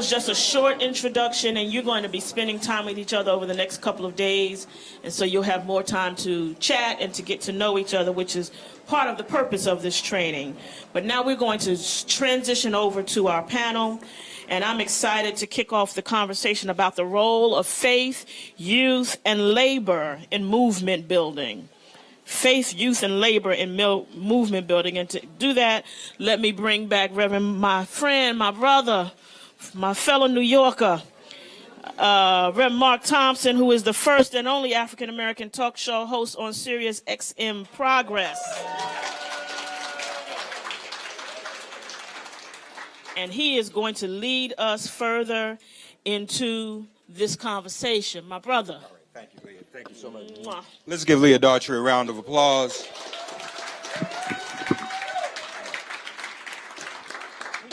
was just a short introduction, and you're going to be spending time with each other over the next couple of days, and so you'll have more time to chat and to get to know each other, which is part of the purpose of this training. But now we're going to transition over to our panel, and I'm excited to kick off the conversation about the role of faith, youth, and labor in movement building. Faith, youth, and labor in movement building. And to do that, let me bring back Reverend, my friend, my brother, my fellow New Yorker, Reverend Mark Thompson, who is the first and only African-American talk show host on Sirius XM Progress. And he is going to lead us further into this conversation. My brother. All right. Thank you, Leah. Thank you so much. Mwah. Let's give Leah Daughtry a round of applause.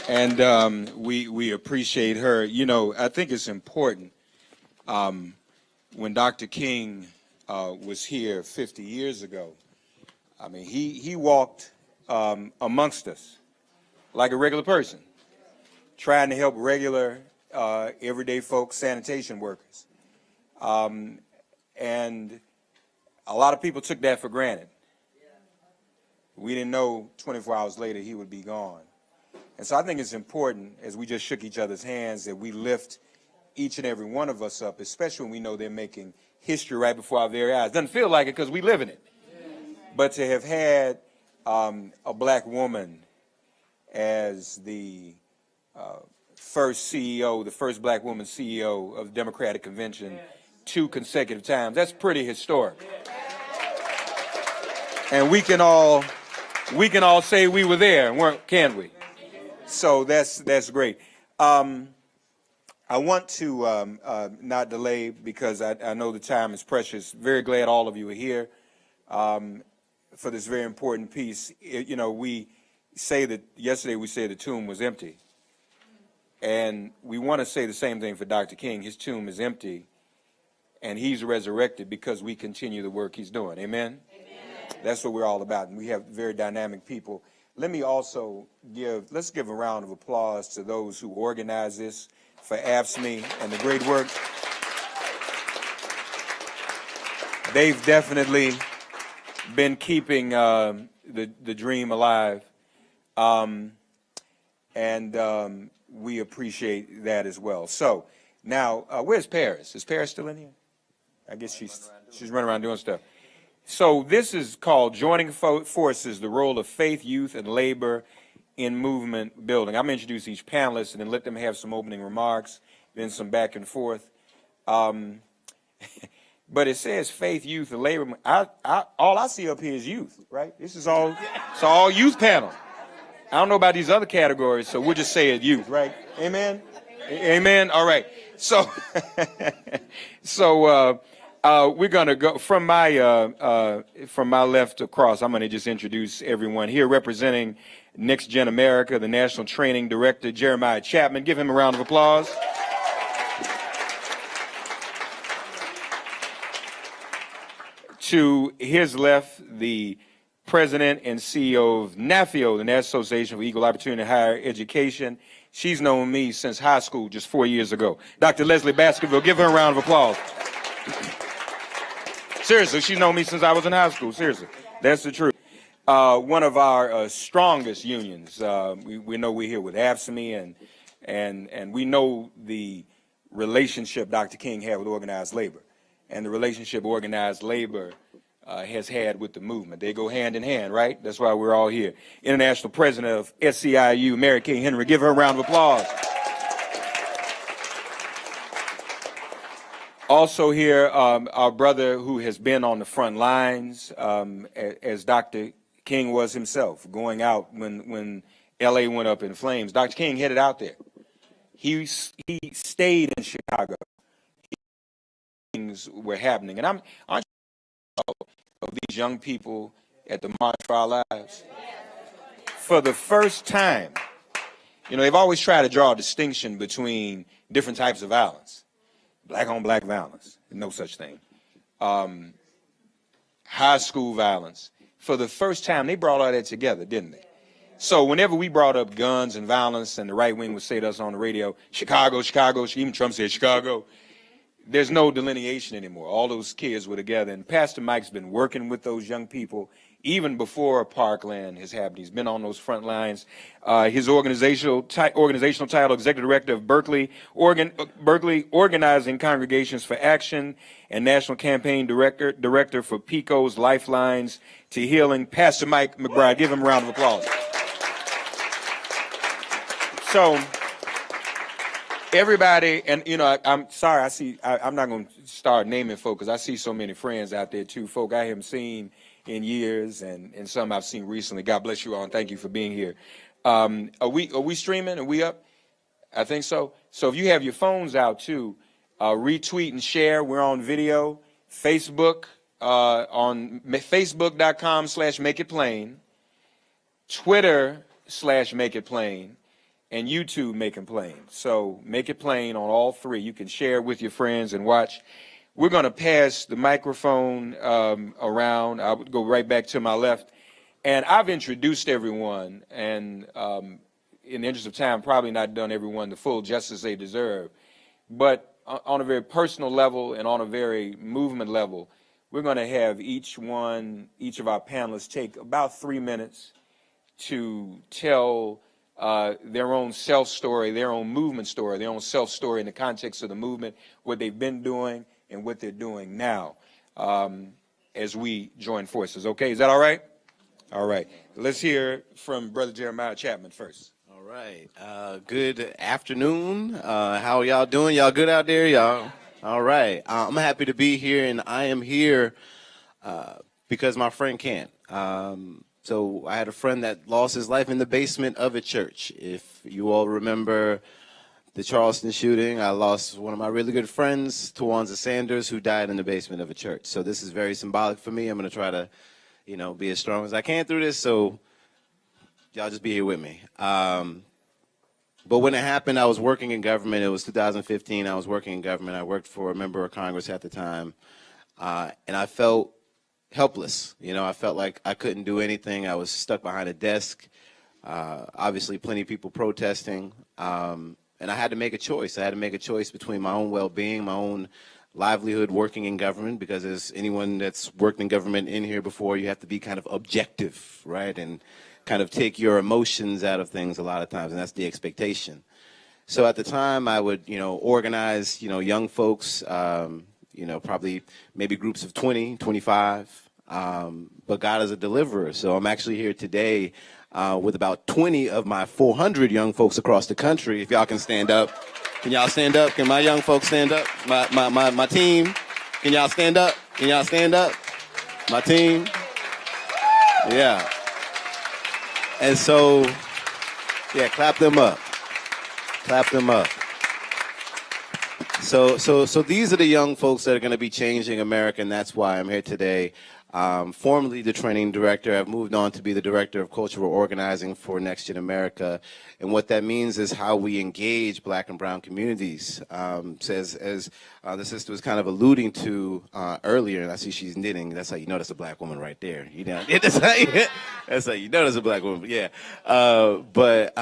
And we appreciate her. You know, I think it's important. When Dr. King was here 50 years ago, I mean, he walked amongst us like a regular person, trying to help regular, everyday folks, sanitation workers. And a lot of people took that for granted. We didn't know 24 hours later he would be gone. And so I think it's important, as we just shook each other's hands, that we lift each and every one of us up, especially when we know they're making history right before our very eyes. Doesn't feel like it because we live in it. But to have had a black woman as the first CEO, the first black woman CEO of the Democratic Convention, 2 consecutive times, that's pretty historic. And we can all say we were there, can't we? So that's great. I want to not delay because I know the time is precious. Very glad all of you are here for this very important piece. You know, we say that yesterday we said the tomb was empty. And we want to say the same thing for Dr. King. His tomb is empty, and he's resurrected because we continue the work he's doing. Amen? Amen. That's what we're all about. And we have very dynamic people. Let me also let's give a round of applause to those who organized this for AFSCME and the great work. They've definitely been keeping the dream alive. We appreciate that as well. So now, where's Paris? Is Paris still in here? I guess she's running around doing stuff. So this is called Joining Forces, the Role of Faith, Youth, and Labor in Movement Building. I'm going to introduce each panelist and then let them have some opening remarks, then some back and forth. But it says faith, youth, and labor. All I see up here is youth, right? This is all, it's all youth panel. I don't know about these other categories, so we'll just say it youth, right? Amen? Amen? All right. So, we're going to go from my left across. I'm going to just introduce everyone here. Representing Next Gen America, the National Training Director, Jeremiah Chapman. Give him a round of applause. To his left, the President and CEO of NAFIO, the National Association for Equal Opportunity in Higher Education. She's known me since high school just 4 years ago. Dr. Leslie Baskerville, give her a round of applause. Seriously, she's known me since I was in high school. Seriously, that's the truth. One of our strongest unions. We know we're here with AFSCME, and we know the relationship Dr. King had with organized labor, and the relationship organized labor has had with the movement. They go hand in hand, right? That's why we're all here. International President of SCIU, Mary Kay Henry. Give her a round of applause. Also here, our brother who has been on the front lines, as Dr. King was himself, going out when LA went up in flames. Dr. King headed out there. He stayed in Chicago. Things were happening. And I'm of these young people at the March for Our Lives. For the first time, you know, they've always tried to draw a distinction between different types of violence. Black on black violence, no such thing. High school violence. For the first time, they brought all that together, didn't they? So whenever we brought up guns and violence, and the right wing would say to us on the radio, Chicago, Chicago, even Trump said Chicago, there's no delineation anymore. All those kids were together, and Pastor Mike's been working with those young people even before Parkland has happened. He's been on those front lines. His organizational title, Executive Director of Berkeley Organizing Congregations for Action, and National Campaign Director for PICO's Lifelines to Healing, Pastor Mike McBride. Give him a round of applause. So, everybody, and I'm sorry, I'm not going to start naming folk because I see so many friends out there too, folk I haven't seen in years, and some I've seen recently. God bless you all, and thank you for being here. Are we streaming? Are we up? I think so. So if you have your phones out too, retweet and share. We're on video, Facebook, on facebook.com/makeitplain, Twitter/makeitplain, and YouTube Make It Plain. So Make It Plain on all three. You can share with your friends and watch. We're going to pass the microphone around. I'll go right back to my left. And I've introduced everyone, and in the interest of time, probably not done everyone the full justice they deserve. But on a very personal level and on a very movement level, we're going to have each of our panelists take about 3 minutes to tell their own self-story, their own movement story, their own self-story in the context of the movement, what they've been doing and what they're doing now as we join forces. Okay, is that all right? All right. Let's hear from Brother Jeremiah Chapman first. All right. Good afternoon. How y'all doing? Y'all good out there, y'all? All right. I'm happy to be here, and I am here because my friend can't. So I had a friend that lost his life in the basement of a church. If you all remember the Charleston shooting, I lost one of my really good friends, Tawanza Sanders, who died in the basement of a church. So this is very symbolic for me. I'm going to try to, be as strong as I can through this. So y'all just be here with me. But when it happened, I was working in government. It was 2015. I was working in government. I worked for a member of Congress at the time. And I felt helpless. I felt like I couldn't do anything. I was stuck behind a desk. Obviously, plenty of people protesting. And I had to make a choice. I had to make a choice between my own well-being, my own livelihood working in government, because as anyone that's worked in government in here before, you have to be kind of objective, right? And kind of take your emotions out of things a lot of times, and that's the expectation. So at the time, I would, organize, young folks, probably maybe groups of 20, 25, but God is a deliverer. So I'm actually here today with about 20 of my 400 young folks across the country. If y'all can stand up. Can y'all stand up? Can my young folks stand up? My team. Can y'all stand up? Can y'all stand up? My team. Yeah. And so, yeah, clap them up. Clap them up. So these are the young folks that are going to be changing America, and that's why I'm here today. Formerly the training director, I've moved on to be the director of cultural organizing for Next Gen America. And what that means is how we engage black and brown communities. So as the sister was kind of alluding to earlier, and I see she's knitting, that's how you know that's a black woman right there. That's how you know that's a black woman, yeah. But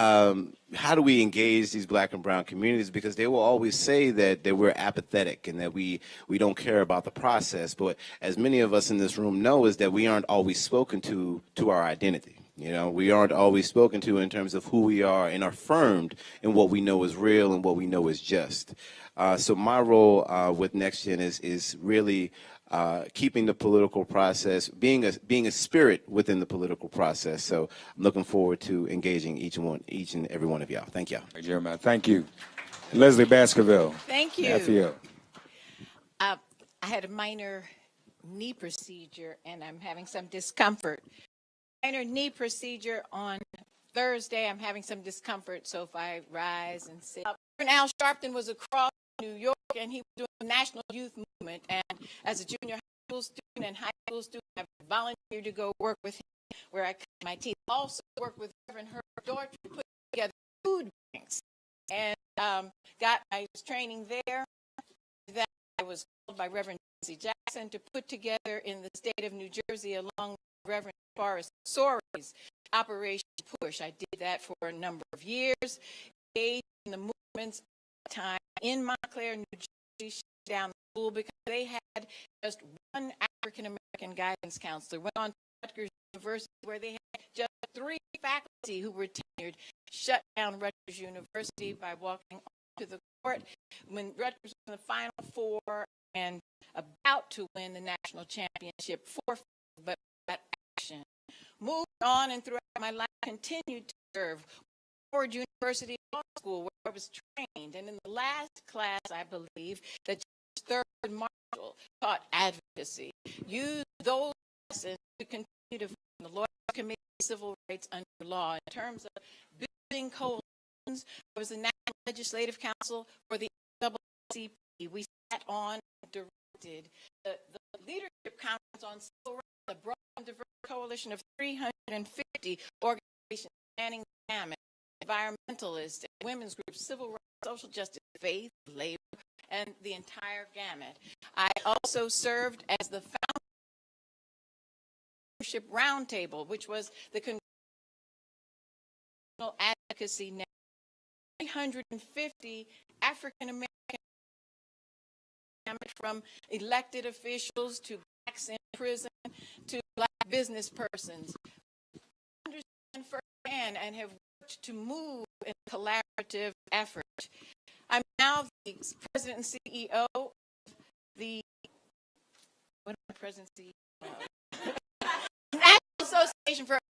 how do we engage these black and brown communities? Because they will always say that we're apathetic and that we don't care about the process. But as many of us in this room know, is that we aren't always spoken to our identity. We aren't always spoken to in terms of who we are and affirmed in what we know is real and what we know is just. So my role with NextGen is really keeping the political process, being a spirit within the political process. So I'm looking forward to engaging each and every one of y'all. Thank y'all. Jeremiah, thank you. Leslie Baskerville. Thank you. Matthew. I had a minor knee procedure, and I'm having some discomfort. Minor knee procedure on Thursday. I'm having some discomfort, so if I rise and sit. Al Sharpton was across New York, and he was doing the National Youth Movement. And as a junior high school student and high school student, I volunteered to go work with him where I cut my teeth. Also worked with Reverend Herb Dortch to put together food banks. And got my training there. Then I was called by Reverend Nancy Jackson to put together in the state of New Jersey, along with Reverend Forrest Soary's Operation push. I did that for a number of years, engaged in the movements at the time in Montclair, New Jersey, shut down the school because they had just one African-American guidance counselor. Went on to Rutgers University where they had just 3 faculty who were tenured, shut down Rutgers University by walking onto the court when Rutgers was in the Final Four and about to win the national championship, but that action. Moved on and throughout my life continued to serve Howard University Law School where I was trained. And in the last class, I believe, that Judge Thurgood Marshall taught advocacy. Used those lessons to continue to fund the Lawyers Committee of Civil Rights under law in terms of building coalitions. I was the National Legislative Council for the AFSCME. We sat on and directed the Leadership Conference on Civil Rights, a broad and diverse coalition of 350 organizations spanning the gamut, environmentalists, women's groups, civil rights, social justice, faith, labor, and the entire gamut. I also served as the founder of the Leadership Roundtable, which was the congressional advocacy network. 350 African American, from elected officials to blacks in prison to black business persons, understand firsthand and have worked to move in a collaborative effort. I'm now the president and CEO of the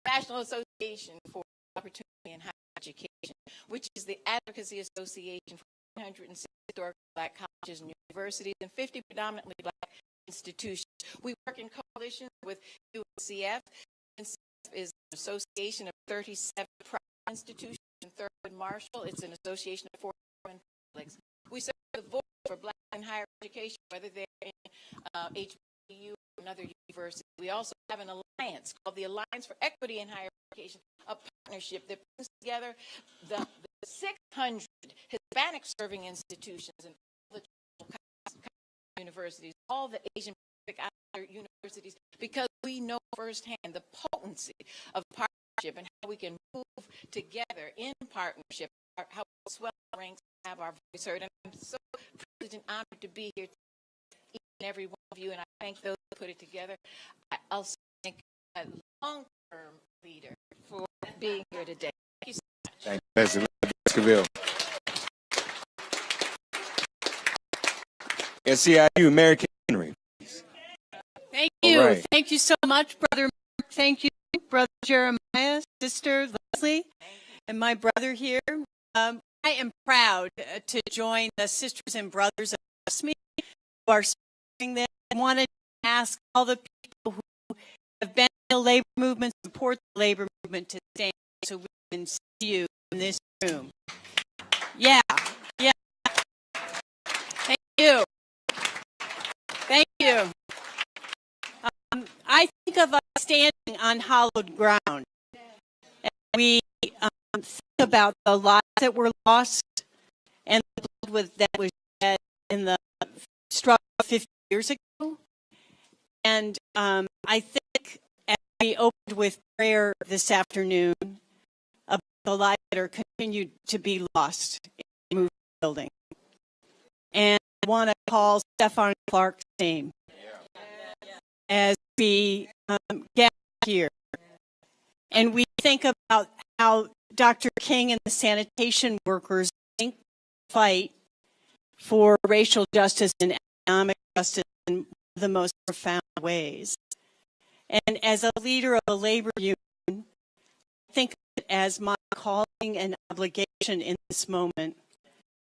National Association for Opportunity in Higher Education, which is the advocacy association for 160 historic black colleges and universities and 50 predominantly black institutions. We work in coalition with UNCF. UNCF is an association of 37 private institutions and Thurgood Marshall. It's an association of 41 publics. We serve the voice for black in higher education, whether they're in HBCU or another university. We also have an alliance called the Alliance for Equity in Higher Education, a partnership that brings together the 600 Hispanic serving institutions and all the universities, all the Asian Pacific Islander universities, because we know firsthand the potency of partnership and how we can move together in partnership, how we swell our ranks and have our voice heard. And I'm so privileged and honored to be here, each and every one of you, and I thank those who put it together. I also thank a long-term leader for being here today. Thank you so much. Thank you, President Baskerville. SEIU, Mary Kay Henry. Thank you. Right. Thank you so much, Brother Mark. Thank you, Brother Jeremiah, Sister Leslie, and my brother here. I am proud to join the sisters and brothers of AFSCME who are supporting this. I wanted to ask all the people who have been in the labor movement, support the labor movement, to stand so we can see you in this room. Yeah. Thank you. Thank you. I think of us standing on hallowed ground. And we think about the lives that were lost and the blood that was shed in the struggle 50 years ago. And I think as we opened with prayer this afternoon about the lives that are continued to be lost in the movie building. And I want to call Stefan Clark's name as we gather here. And we think about how Dr. King and the sanitation workers fight for racial justice and economic justice in one of the most profound ways. And as a leader of a labor union, I think of it as my calling and obligation in this moment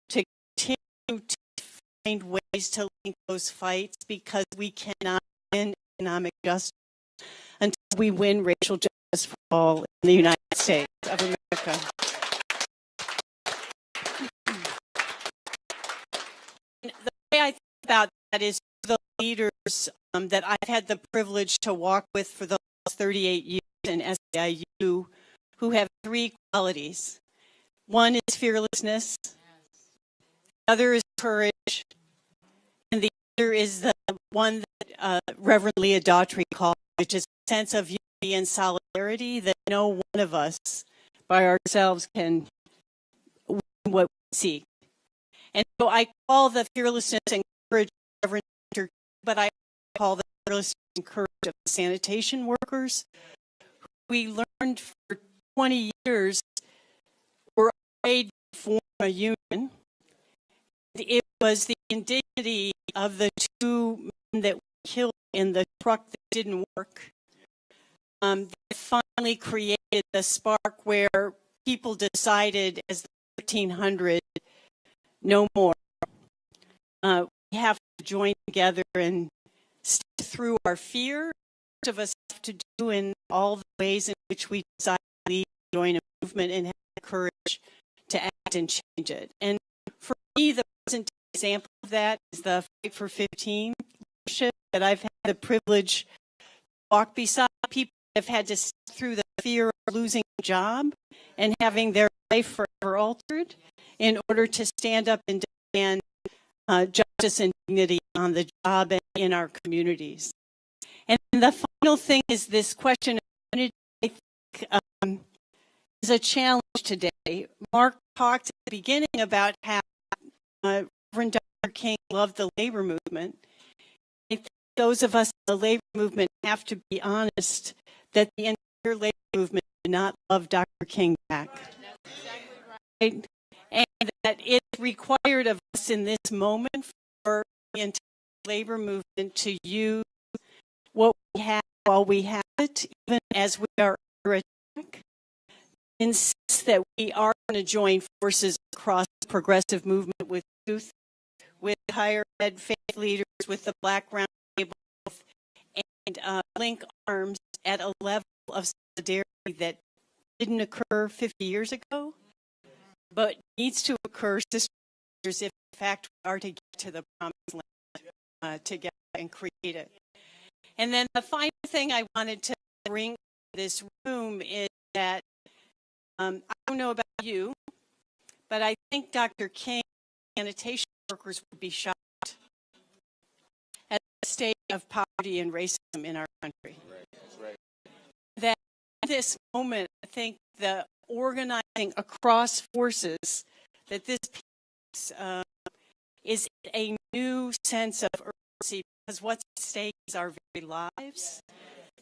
to continue to find ways to link those fights, because we cannot win economic justice until we win racial justice for all in the United States of America. The way I think about that is the leaders that I've had the privilege to walk with for the last 38 years in SEIU, who have 3 qualities. One is fearlessness, the other is courage, and the other is the one that Reverend Leah Daughtry called, which is a sense of unity and solidarity, that no one of us by ourselves can win what we seek. And so I call the fearlessness and courage of Reverend Dr. King, but I call the fearlessness and courage of the sanitation workers. We learned for 20 years were afraid to form a union. It was the indignity of the two men that were killed in the truck that didn't work that finally created the spark where people decided as the 1300 no more. We have to join together and step through our fear. Most of us have to do in all the ways in which we decide to lead, join a movement, and have the courage to act and change it. And for me, the present example of that is the Fight for 15 leadership that I've had the privilege to walk beside people that have had to step through the fear of losing a job and having their life forever altered in order to stand up and demand justice and dignity on the job and in our communities. And the final thing is this question of unity, I think, is a challenge today. Mark talked at the beginning about how Reverend Dr. King loved the labor movement. I think those of us in the labor movement have to be honest that the entire labor movement did not love Dr. King back. That's exactly right. And that it's required of us in this moment for the entire labor movement to use what we have while we have it, even as we are under attack. Insist that we are going to join forces across the progressive movement with youth, with higher ed faith leaders, with the Black Roundtable, and link arms at a level of solidarity that didn't occur 50 years ago, but needs to occur, sisters, if in fact we are to get to the promised land together and create it. And then the final thing I wanted to bring to this room is that I don't know about you, but I think Dr. King sanitation workers would be shocked at the state of poverty and racism in our country. Right. That in this moment, I think the organizing across forces that this piece is a new sense of urgency, because what's at stake is our very lives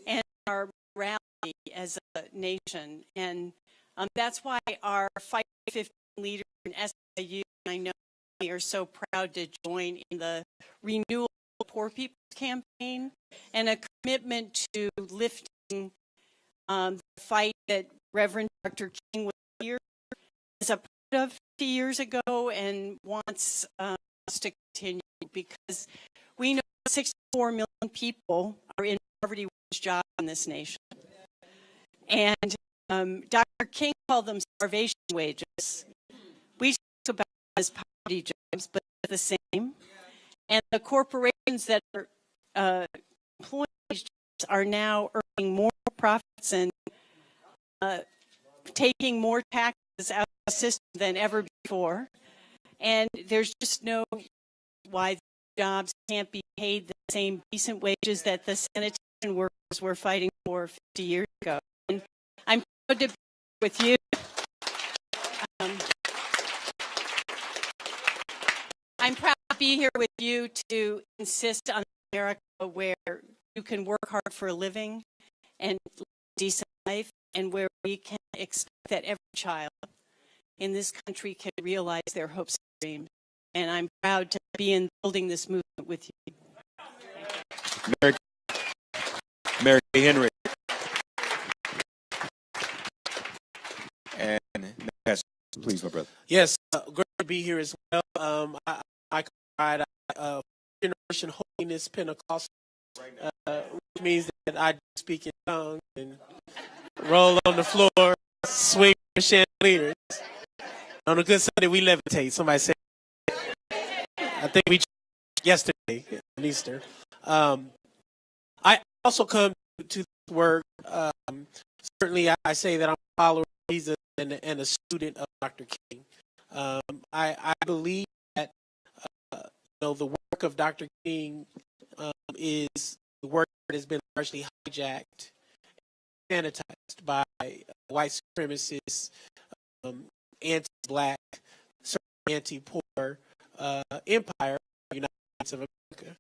and our morality as a nation. And that's why our Fight for 15 leaders in SIU, and I know we are so proud to join in the Renewal Poor People's Campaign and a commitment to lifting the fight that Reverend Dr. King was here as a part of 50 years ago and wants us to continue, because we know 64 million people are in poverty wage jobs in this nation. And Dr. King called them starvation wages. We talk about them as poverty jobs, but they're the same. And the corporations that are employing these jobs are now earning more profits and taking more taxes out of the system than ever before. And there's just no why the jobs can't be paid the same decent wages that the sanitation workers were fighting for 50 years ago. And I'm proud to be with you. I'm proud to be here with you to insist on America where you can work hard for a living and live a decent life, and where we can expect that every child in this country can realize their hopes and dreams. And I'm proud to be in building this movement with you. Mary Henry. And please, my brother. Yes, great to be here as well. I provide Generation Holiness Pentecostal, which means that I speak in tongues and roll on the floor, swing the chandeliers. On a good Sunday, we levitate. Somebody said, I think we yesterday on Easter. I also come to this work. Certainly, I say that I'm a follower of Jesus and a student of Dr. King. I believe that the work of Dr. King is the work that has been largely hijacked, sanitized. by white supremacists, anti-black, anti-poor empire of the United States of America.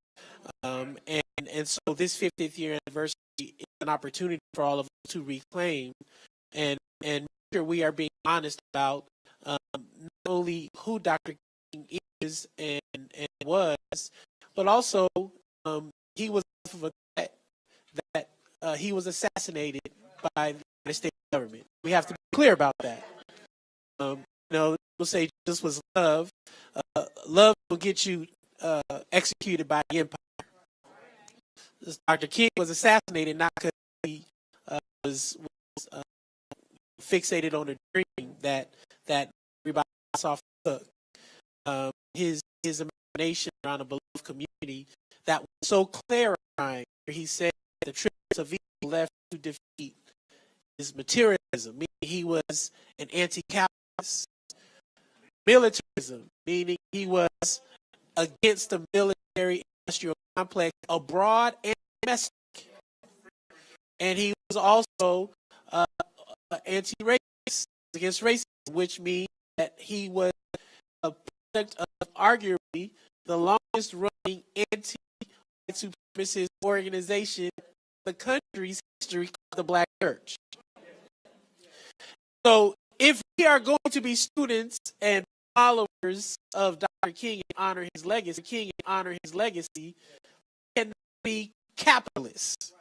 And so this 50th year anniversary is an opportunity for all of us to reclaim and make sure we are being honest about not only who Dr. King is and was, but also he was of a threat that he was assassinated by the United States government. We have to be clear about that. We'll say this was love. Love will get you executed by the empire. Dr. King was assassinated not because he was fixated on a dream that everybody saw off the hook. His imagination around a beloved community that was so clarifying. He said the trips of evil left to defeat is materialism, meaning he was an anti-capitalist. Militarism, meaning he was against the military industrial complex abroad and domestic. And he was also anti-racist, against racism, which means that he was a product of arguably the longest running anti-white supremacist organization in the country's history, the Black Church. So if we are going to be students and followers of Dr. King and honor his legacy, we cannot be capitalists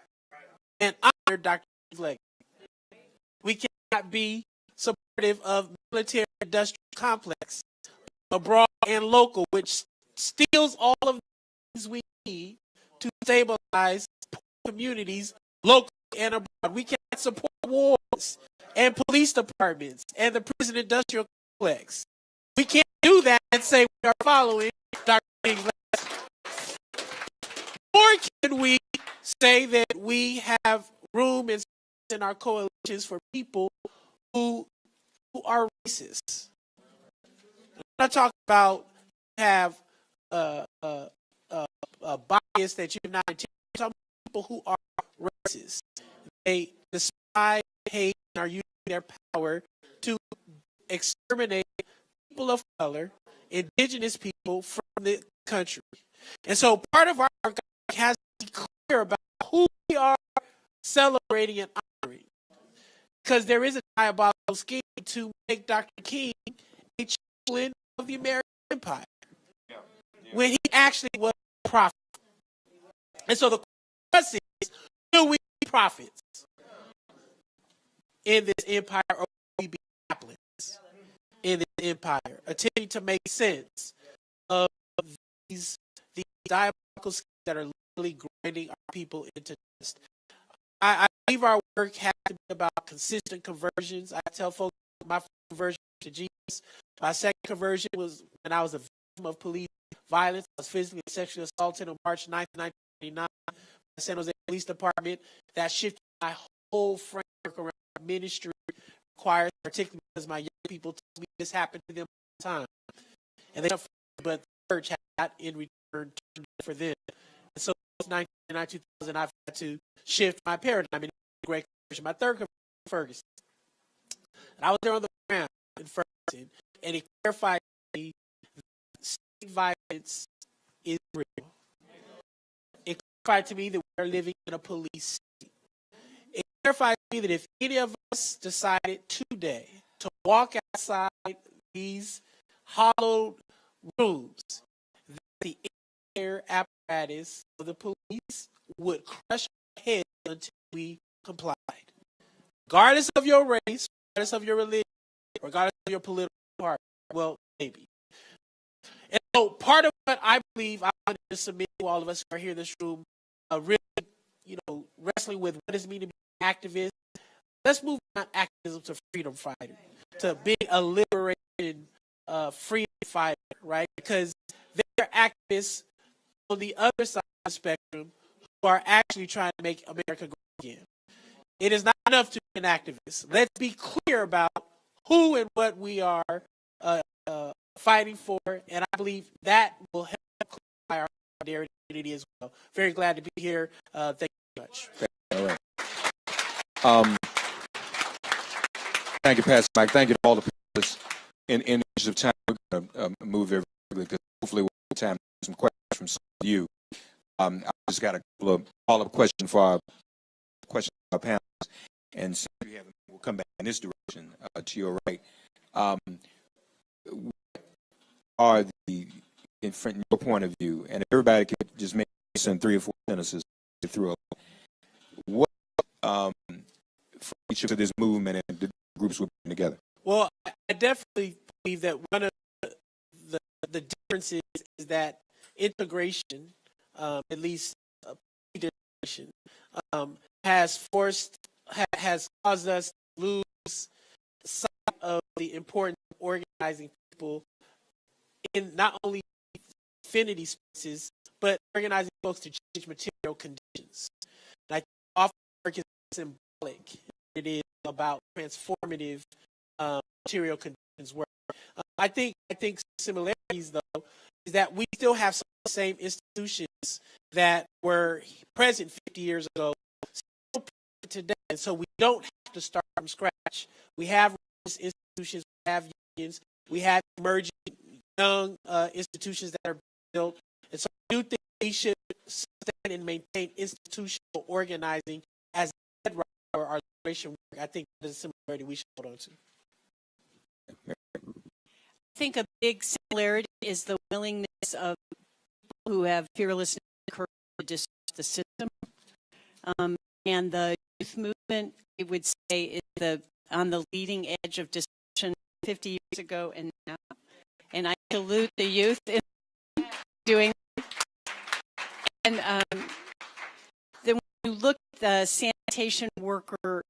and honor Dr. King's legacy. We cannot be supportive of military industrial complex abroad and local, which steals all of the things we need to stabilize communities locally and abroad. We cannot support wars and police departments and the prison industrial complex. We can't do that and say we are following Dr. King's legacy. Or can we say that we have room in our coalitions for people who are racist? I'm not talking about have a bias that you're not intending. I'm talking about people who are racist. They despise, hate, and are using their power to exterminate people of color, indigenous people from the country. And so part of our work has to be clear about who we are celebrating and honoring. Because there is a diabolical scheme to make Dr. King a chaplain of the American Empire. When he actually was a prophet. And so the question is, will we be prophets in this empire, or will we be chaplains in this empire, attempting to make sense of these diabolical schemes that are literally grinding our people into dust? I believe our work has to be about consistent conversions. I tell folks my first conversion to Jesus. My second conversion was when I was a victim of police violence. I was physically and sexually assaulted on March 9th, 1999 by the San Jose Police Department. That shifted my whole framework around ministry requires, particularly because my young people told me this happened to them all the time. And they but the church had in return for them. And so since 1999, 2000, I've had to shift my paradigm in great conversion. My third conversion was Ferguson. And I was there on the ground in Ferguson, and it clarified to me that state violence is real. It clarified to me that we are living in a police state. It clarified to me that if any of us decided today to walk outside these hollowed rooms, that the entire apparatus of the police would crush our heads until we complied. Regardless of your race, regardless of your religion, regardless of your political party. Well, maybe. And so part of what I believe I want to submit to all of us who are here in this room, really, wrestling with what does it mean to be an activist. Let's move beyond activism to freedom fighter, to being a liberated freedom fighter, right? Because there are activists on the other side of the spectrum who are actually trying to make America great again. It is not enough to be an activist. Let's be clear about who and what we are fighting for, and I believe that will help clarify our solidarity as well. Very glad to be here. Thank you very much. All right. Thank you, Pastor Mike. Thank you to all the panelists. In the interest of time, we're going to move very quickly because hopefully we'll have time to some questions from some of you. I just got a couple of follow-up questions for our panelists, and so we'll come back in this direction to your right. What are from your point of view, and if everybody could just make this in 3 or 4 sentences to get through it, what for each of this movement and the groups we're putting together? Well, I definitely believe that one of the differences is that integration, at least integration, has caused us to lose sight of the importance of organizing people in not only affinity spaces, but organizing folks to change material conditions. And I think often work is symbolic. It is about transformative material conditions work. I think similarities, though, is that we still have some of the same institutions that were present 50 years ago, still present today. And so we don't have to start from scratch. We have institutions, we have unions, we have emerging young institutions that are built. And so I do think we should sustain and maintain institutional organizing as a bedrock for our liberation work. I think that is a similarity we should hold on to. I think a big similarity is the willingness of people who have fearlessness and courage to disrupt the system. And the youth movement, I would say, is on the leading edge of disruption 50 years ago and now. And I salute the youth in doing that. And then when you look at the sanitation worker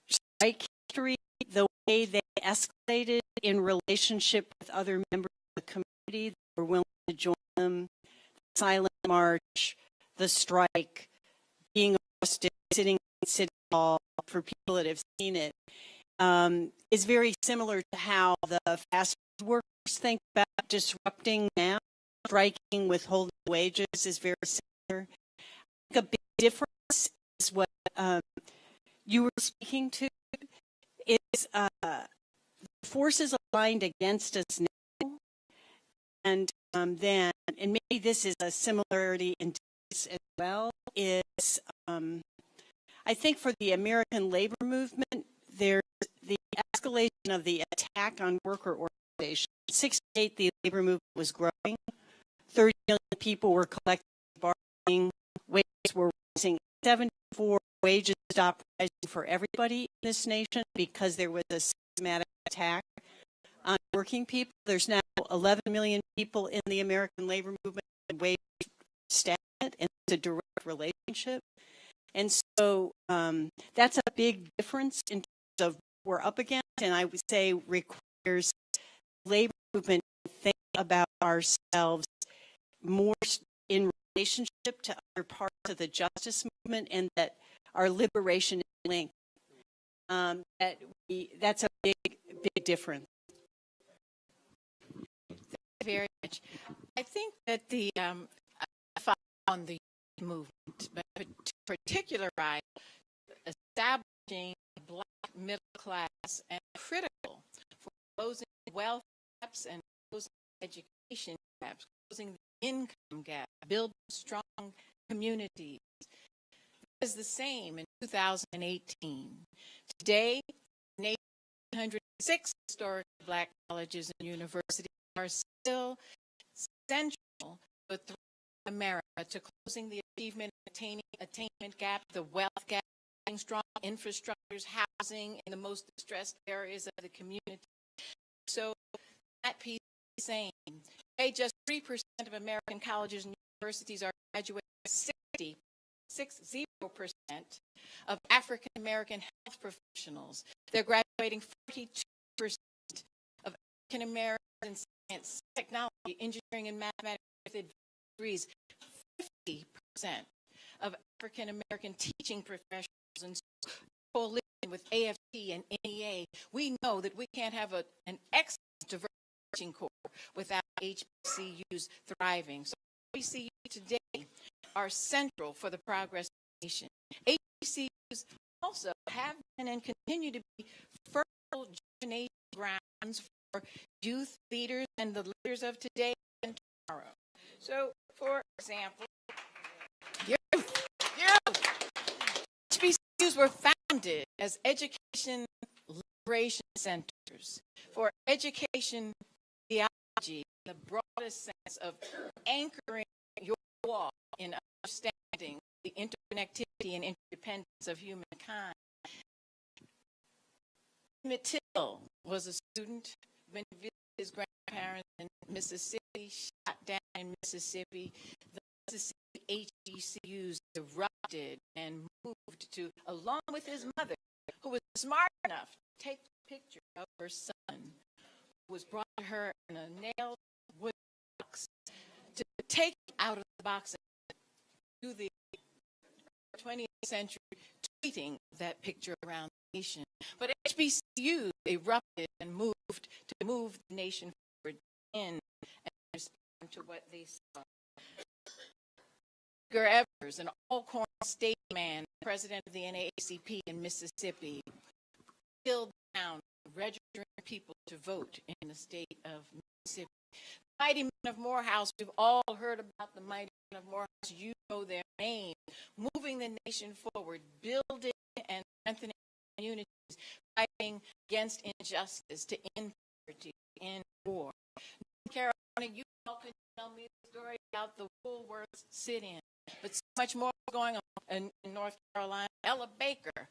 strike history, the way they escalated in relationship with other members of the community that were willing to join them, the silent march, the strike, being arrested, sitting in City Hall, for people that have seen it, is very similar to how the fast food workers think about disrupting now. Striking, withholding wages is very similar. I think a big difference is what you were speaking to, is forces aligned against us now, and then, and maybe this is a similarity in this as well, is I think for the American labor movement, there's the escalation of the attack on worker organizations. In 1968, the labor movement was growing. 30 million people were collectively bargaining. Wages were rising. 74 wages stopped rising for everybody in this nation because there was a systematic attack on working people. There's now 11 million people in the American labor movement, and wage stagnant, and it's a direct relationship. And so that's a big difference in terms of what we're up against, and I would say requires labor movement to think about ourselves more in relationship to other parts of the justice movement, and that our liberation is linked. That's a big difference. Thank you very much. I think that the on the movement, but to particularize establishing a black middle class and critical for closing wealth gaps and closing education gaps, closing the income gap, building strong communities. It is the same in 2018. Today, 106 historic black colleges and universities are still central to America, to closing the achievement and attainment gap, the wealth gap, strong infrastructures, housing in the most distressed areas of the community. So that piece is the same. Today, just 3% of American colleges and universities are graduating. 60% of African American health professionals. They're graduating 42% of African Americans in science, technology, engineering, and mathematics with degrees. 50% of African American teaching professionals and coalition with AFT and NEA. We know that we can't have an excellent diverse teaching corps without HBCUs thriving. So HBCUs today are central for the progress of the nation. HBCUs also have been and continue to be fertile imagination grounds for youth leaders and the leaders of today and tomorrow. So, for example, HBCUs were founded as education liberation centers for education theology, in the broadest sense of anchoring your walk in understanding the interconnectivity and interdependence of humankind. Till was a student when he visited his grandparents in Mississippi, shot down in Mississippi. The Mississippi HBCUs erupted and moved to, along with his mother, who was smart enough to take a picture of her son, who was brought to her in a nailed wood box, to take it out of the box to the 20th century, tweeting that picture around the nation. But HBCUs erupted and moved to move the nation forward in and respond to what they saw. Edgar Evers, an Alcorn state man, president of the NAACP in Mississippi, killed down registering people to vote in the state of Mississippi. The mighty men of Morehouse, we've all heard about the mighty men of Morehouse. You know their name. Moving the nation forward, building and strengthening communities, fighting against injustice, to end poverty, to end war. North Carolina, you all can tell me the story about the Woolworths sit-in, but so much more going on in North Carolina. Ella Baker,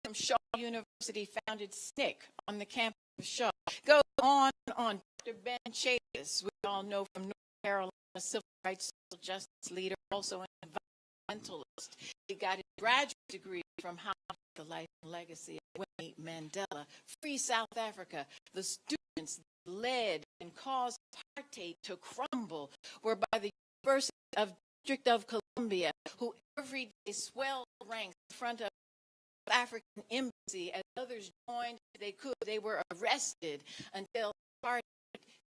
from Shaw University, founded SNCC on the campus of Shaw. Go on and on. Dr. Ben Chavis, we all know from North Carolina, civil rights, social justice leader, also an environmentalist. He got his graduate degree from Howard, the life and legacy of Winnie Mandela. Free South Africa, the students led and caused apartheid to crumble were by the University of District of Columbia, who every day swelled ranks in front of the African embassy. As others joined, they were arrested until apartheid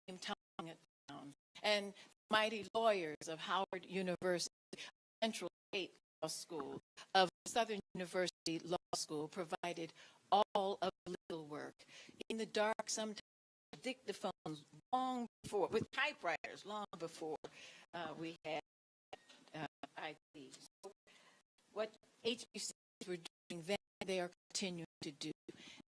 came tumbling it down. And mighty lawyers of Howard University, Central State Law School, of Southern University Law School, provided all of the legal work. In the dark, sometimes dictaphones, long before, with typewriters, long before we had IT. So what HBCUs were doing then, they are continuing to do.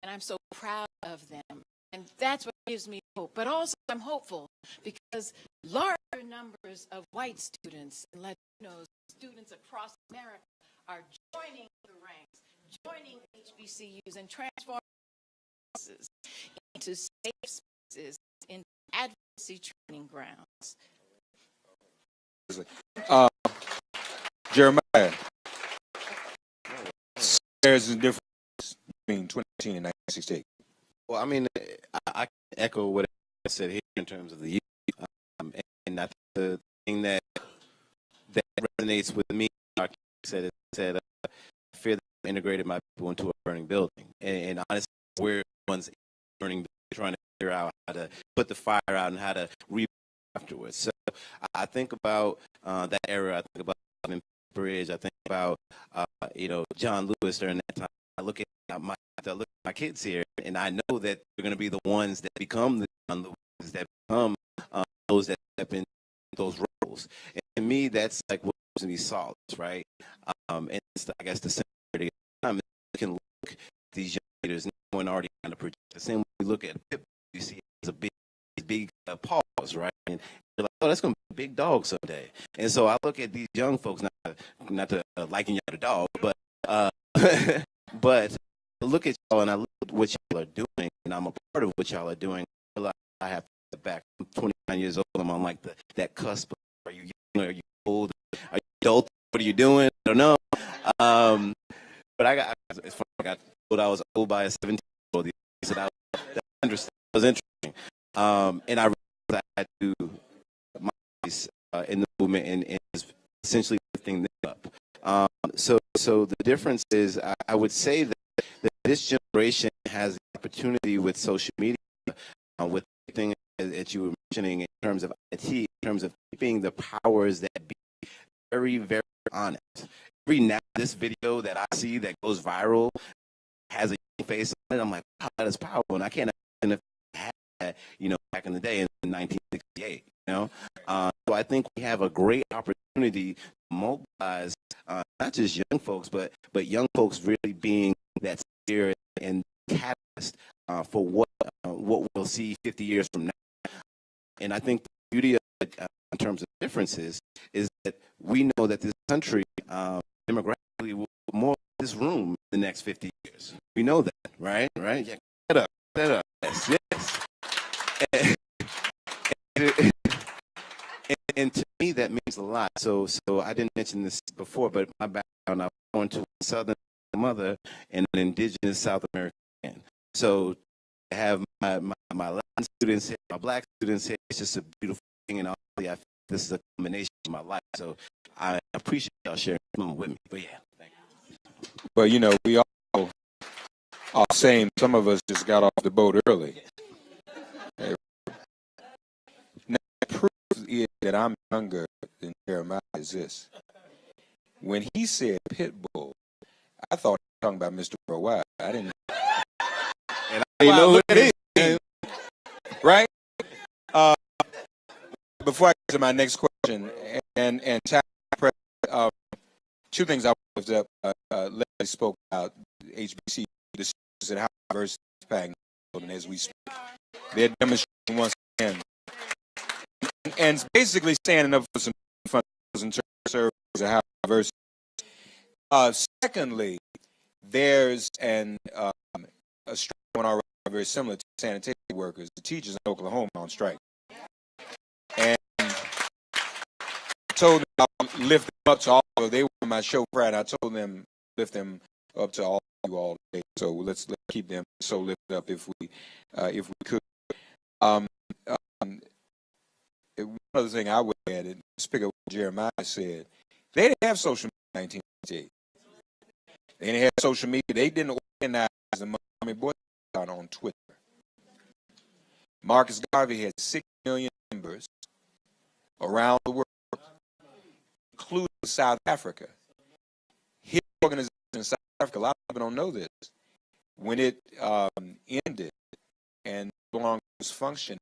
And I'm so proud of them. And that's what gives me hope. But also I'm hopeful because larger numbers of white students and Latinos, students across America, are joining the ranks, joining HBCUs and transforming spaces into safe spaces, into advocacy training grounds. Jeremiah, there's a difference between 2018 and 1968. Well, I mean, I can echo what I said here in terms of the youth, and I think the thing that resonates with me, I said, I fear that I integrated my people into a burning building, and honestly, we're the ones burning, trying to figure out how to put the fire out and how to rebuild afterwards. So I think about that era. I think about Bridge. I think about John Lewis during that time. I look at my kids here, and I know that they're going to be the ones that become the John Lewis, that become those that step in those roles. And to me, that's like what gives me solace, right? And it's, I guess, the similarity of time. You can look at these young leaders, no one already kind of project. The same way you look at Pip, you see it as a big pause, right? And you're like, oh, that's going to be a big dog someday. And so I look at these young folks, not to liken y'all to dog, but but look at y'all and I look at what y'all are doing, and I'm a part of what y'all are doing. I have to step back. I'm 29 years old. I'm on like that cusp. Are you young? Are you old? Are you adult? What are you doing? I don't know. But it's funny. I got told I was old by a 17-year-old. He said that was interesting. And I realized I had to do my piece in the movement and essentially lifting them up. So the difference is, I would say that this generation has the opportunity with social media, with everything that you were mentioning in terms of IT, in terms of keeping the powers that be very, very honest. Every now this video that I see that goes viral has a face on it. I'm like, wow, that is powerful, and I can't imagine if I had that, back in the day in 1968. So I think we have a great opportunity to mobilize not just young folks, but young folks really being that spirit and catalyst for what we'll see 50 years from now. And I think the beauty of it, in terms of differences, is that we know that this country demographically will more this room in the next 50 years. We know that, right? Right? Yeah. Set up. Yes. And to me, that means a lot. So I didn't mention this before, but my background, I was born to a Southern mother and an indigenous South American. So to have my Latin students here, my Black students here, it's just a beautiful thing. And honestly, I feel this is a combination of my life. So I appreciate y'all sharing this moment with me. But yeah, thank you. Well, we all are same. Some of us just got off the boat early. Now, the proof is that I'm younger than Jeremiah is this. When he said pit bull, I thought he was talking about Mr. Worldwide. I didn't know. And I didn't know what it is. Right? Before I get to my next question, and two things I want to lift up. Leslie spoke about HBC, the students and how diverse is paying, and as we speak, they're demonstrating once again, and basically standing up for some fundamentals in terms of services and how diverse. Secondly, there's a strike on our very similar to sanitation workers, the teachers in Oklahoma on strike. And I told them I'll lift them up to all of them. They were on my show Friday. I told them lift them up to all of you all day. So let's keep them so lifted up if we could. One other thing I would add, and speak of what Jeremiah said, they didn't have social media in 1998. They didn't have social media. They didn't organize the Miami Boy Scout on Twitter. Marcus Garvey had 6 million members around the world, including South Africa. His organization in South Africa, a lot of people don't know this, when it ended and no longer was functioning,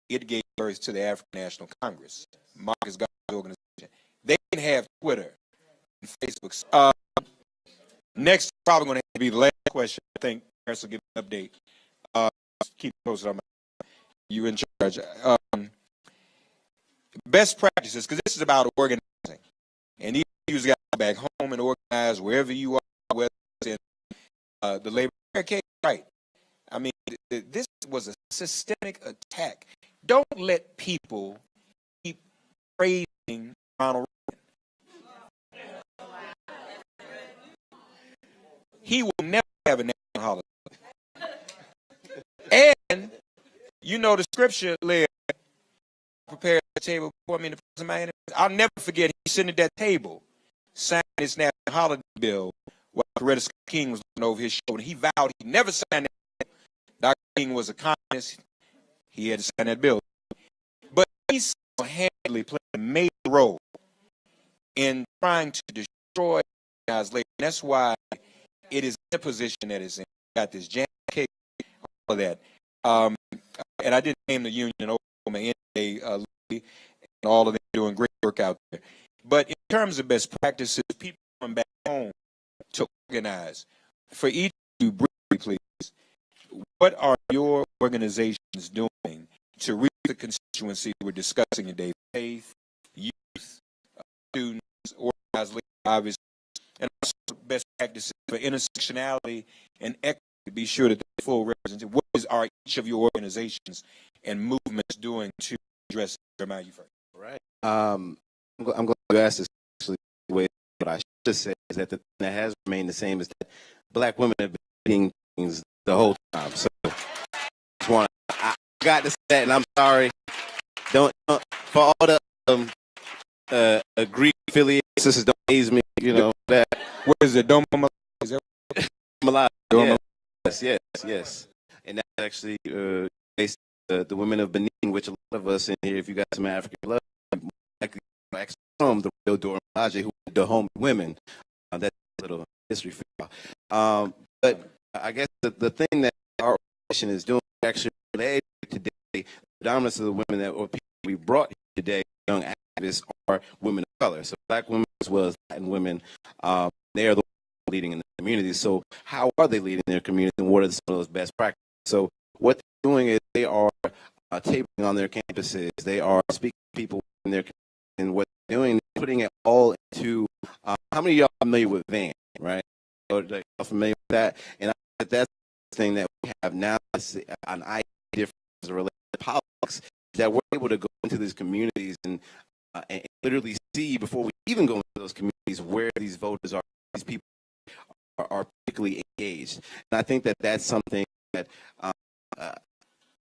it gave birth to the African National Congress, Marcus Garvey's organization. They didn't have Twitter and Facebook. Next, probably going to have to be the last question. I think Harris will give an update. Keep posted on you in charge. Best practices, because this is about organizing. And you got to go back home and organize wherever you are, whether it's in the labor case, right? I mean, this was a systemic attack. Don't let people keep praising Ronald Reagan. He will never have a national holiday. And the scripture, Leah, prepared the table before me in the presence of my enemies. I'll never forget he sitting at that table, signing his national holiday bill while Coretta Scott King was looking over his shoulder. He vowed he'd never sign that bill. Dr. King was a communist. He had to sign that bill. But he single-handedly played a major role in trying to destroy guys later. And that's why it is in the position that it's in. Got this jam cake, all of that. And I didn't name the union in Oklahoma and all of them doing great work out there. But in terms of best practices, people coming back home to organize. For each of you, briefly, please, what are your organizations doing to reach the constituency we're discussing today? Faith, youth, students, organized labor, obviously, and also best practices for intersectionality and equity to be sure that they're full representation. What are each of your organizations and movements doing to address Jeremiah, you first? All right. I'm going to ask this actually the way what I should say is that the thing that has remained the same is that Black women have been eating things the whole time. So I got to say that, and I'm sorry. Don't for all the Greek affiliated sisters, don't haze me. That. What is it? Doma? Yes. And that's actually based the women of Benin, which a lot of us in here, if you got some African blood, actually from the real Dora Milaje, who were the home women. That's a little history for y'all. But I guess the thing that our organization is doing actually led today, the predominance of the women that or people we brought here today, young activists, are women of color. So black women as well as Latin women, they are the ones leading in the community. So how are they leading their community, and what are some of those best practices? So what they're doing is they are tabling on their campuses. They are speaking to people in their community, and what they're doing is putting it all into. How many of y'all are familiar with VAN, right? So y'all familiar with that? And I think that's the thing that we have now is an idea difference related to politics, that we're able to go into these communities and literally see before we even go into those communities where these voters are, these people are particularly engaged. And I think that that's something that I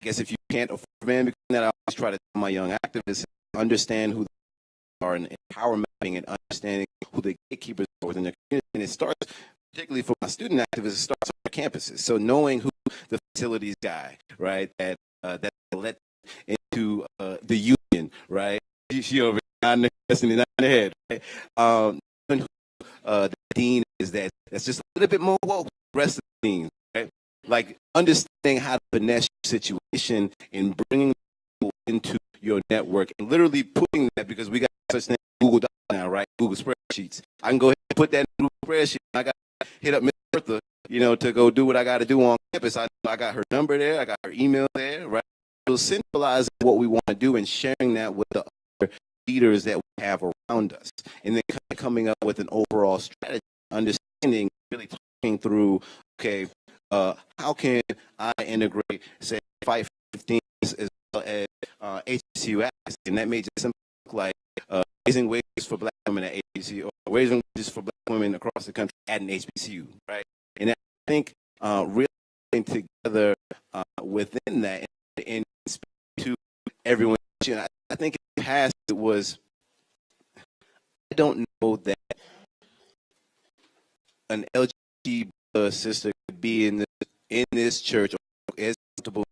guess if you can't afford VAN, that I always try to tell my young activists, understand who they are and empower mapping and understanding who the gatekeepers are within their community. And it starts, particularly for my student activists, it starts on the campuses. So knowing who the facilities guy, right, that let into the union, right? She over nodding the head, right? And who the dean is that's just a little bit more woke than the rest of the deans, right? Like understanding how to finesse your situation and bringing people into your network and literally putting that, because we got such thing as Google Docs now, right? Google spreadsheets. I can go ahead and put that in Google spreadsheet. I got to hit up Miss Bertha, to go do what I got to do on campus. I got her number there. I got her email there, right? So centralizing what we want to do and sharing that with the other leaders that we have around us, and then coming up with an overall strategy, understanding, really talking through, okay, how can I integrate, say, Fight 15 as well as HBCU acts, and that may just look like raising wages for black women at HBCU, or raising wages for black women across the country at an HBCU, right? And I think really getting together within that and speak to everyone. I think in the past it was, I don't know that an LGBT sister could be in this church or as comfortable,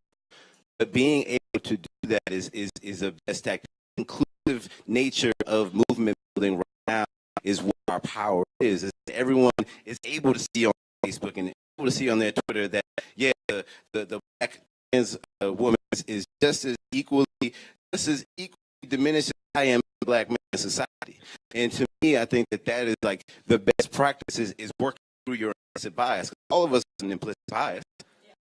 but being able to do that is a best tactic. Inclusive nature of movement building right now is what our power is everyone is able to see on Facebook and able to see on their Twitter that the black trans woman is just as equally diminished as I am a black man in society. And to me, I think that is like the best practice is working through your implicit bias. All of us got an implicit bias.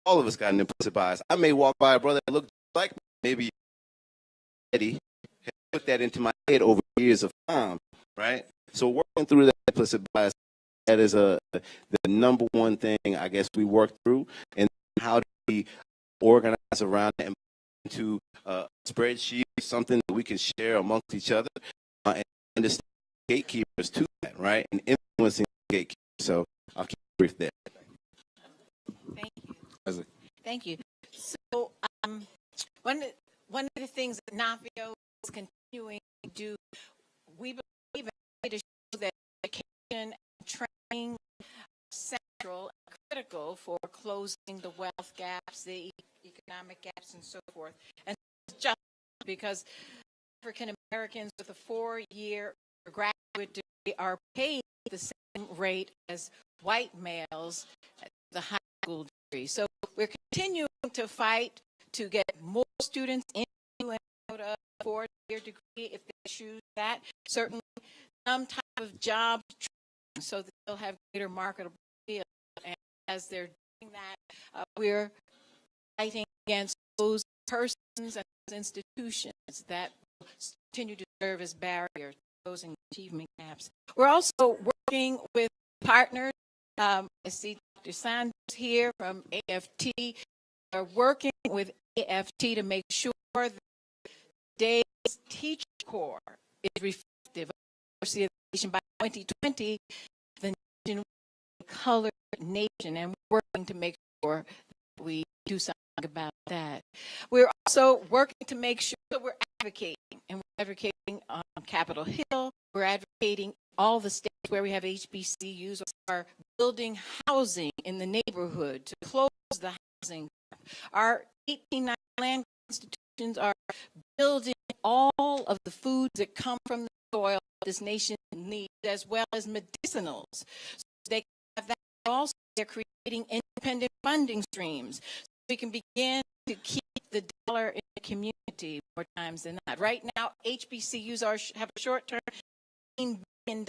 All of us got an implicit bias. I may walk by a brother that looks like me, maybe Eddie has put that into my head over years of time, right? So working through that implicit bias, that is the number one thing I guess we work through, and how do we organize around it and into a spreadsheet, something that we can share amongst each other, and understand gatekeepers to that, right? And influencing gatekeepers. So I'll keep it brief there. Thank you. Thank you. So one of the things that NAFIO is continuing to do, we believe in to show that education and training are central and critical for closing the wealth gaps, the economic gaps, and so forth. And just because African Americans with a 4-year graduate degree are paid the same rate as white males at the high school degree. So we're continuing to fight to get more students into and out of a 4-year degree if they choose that. Certainly some type of job training so that they'll have greater marketable skills. And as they're doing that, we're fighting against those persons and those institutions that will continue to serve as barriers to closing achievement gaps. We're also working with partners. I see Dr. Sanders here from AFT. We're working with AFT to make sure that today's teacher corps is reflective of diversity of the nation. By 2020, the nation will be a colored nation, and we're working to make sure that we do something about that. We're also working to make sure that we're advocating, and we're advocating on Capitol Hill. We're advocating all the states where we have HBCUs are building housing in the neighborhood to close the housing gap. Our 1890 land institutions are building all of the foods that come from the soil this nation needs, as well as medicinals. So they have that also they're creating independent funding streams. So we can begin to keep the dollar in the community more times than not. Right now, HBCUs have a short-term $15 billion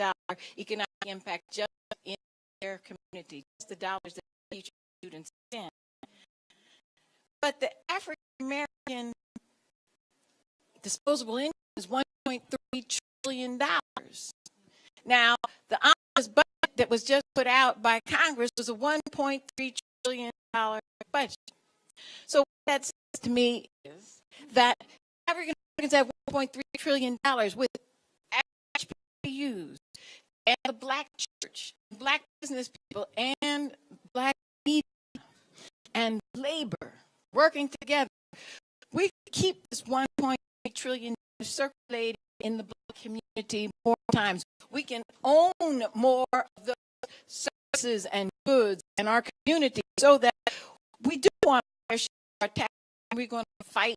economic impact just in their community, just the dollars that teachers and students spend. But the African American disposable income is $1.3 trillion. Now, the omnibus budget that was just put out by Congress was a $1.3 trillion budget. So what that says to me is that African Americans have $1.3 trillion with HBCUs and the black church, black business people, and black media and labor working together. We can keep this $1.3 trillion circulating in the black community more times. We can own more of the services and goods in our community so that we do want to share our tax. We're going to fight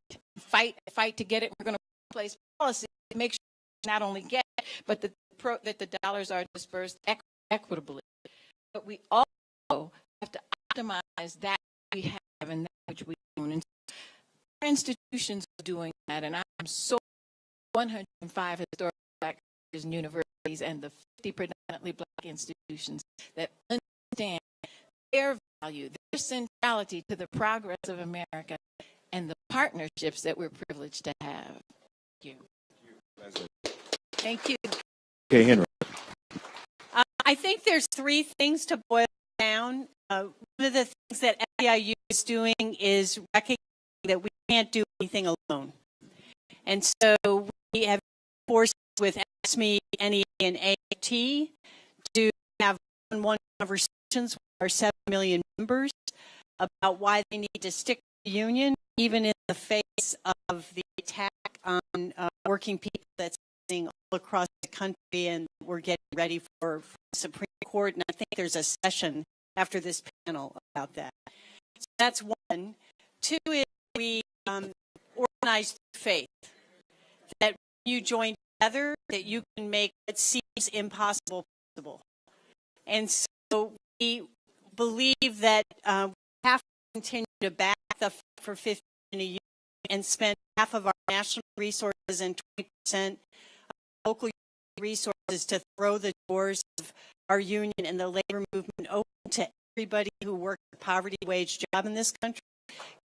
to get it. We're going to place policy to make sure we not only get it, but that the dollars are dispersed equitably. But we also have to optimize that we have and that which we own. And our institutions are doing that, and I'm so 105 historic black colleges and universities and the 50 predominantly black institutions that understand their value, their centrality to the progress of America and the partnerships that we're privileged to have. Thank you. Thank you. Okay, Henry. I think there's three things to boil down. One of the things that FEIU is doing is recognizing that we can't do anything alone. And so we have forces with AFSCME, NEA, and AFT to have one-on-one conversations with our 7 million members about why they need to stick to the union, even in the face of the attack on working people that's happening all across the country, and we're getting ready for the Supreme Court, and I think there's a session after this panel about that. So that's one. Two is we organize faith, that when you join together, that you can make what seems impossible possible. And so we believe that we have to continue to back the fight for 50 in a union and spend half of our national resources and 20% of local resources to throw the doors of our union and the labor movement open to everybody who works a poverty wage job in this country.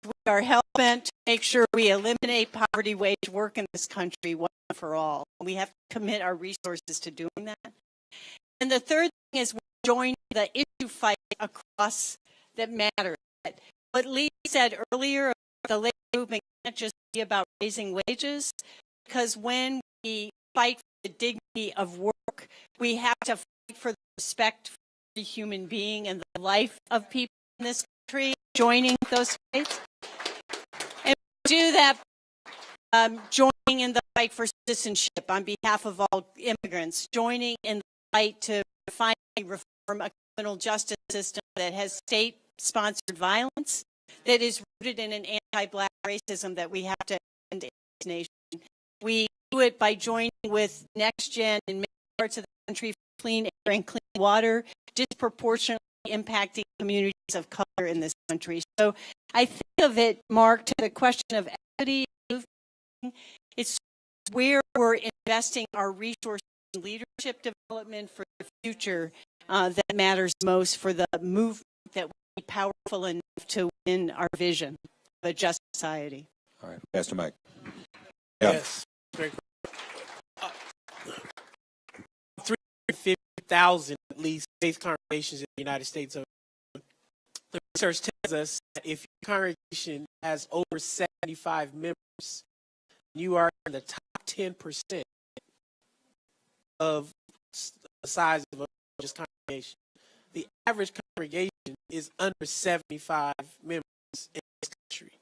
We are hell-bent to make sure we eliminate poverty wage work in this country once and for all. We have to commit our resources to doing that. And the third thing is we're joining the issue fight across that matters. What Lee said earlier, the labor movement can't just be about raising wages, because when we fight for the dignity of work, we have to fight for the respect for the human being and the life of people in this country, joining those fights. And we do that joining in the fight for citizenship on behalf of all immigrants, joining in the fight to finally reform a criminal justice system that has state-sponsored violence, that is rooted in an anti-black racism that we have to end in this nation. We do it by joining with Next Gen in many parts of the country for clean air and clean water, disproportionately impacting communities of color in this country. So I think of it, Mark, to the question of equity. It's where we're investing our resources in leadership development for the future that matters most for the movement that will be powerful enough to win our vision of a just society. All right, Pastor Mike. Yeah. Yes. 350,000 at least faith congregations in the United States. The research tells us that if your congregation has over 75 members, you are in the top 10% of the size of a religious congregation. The average congregation is under 75 members in this country.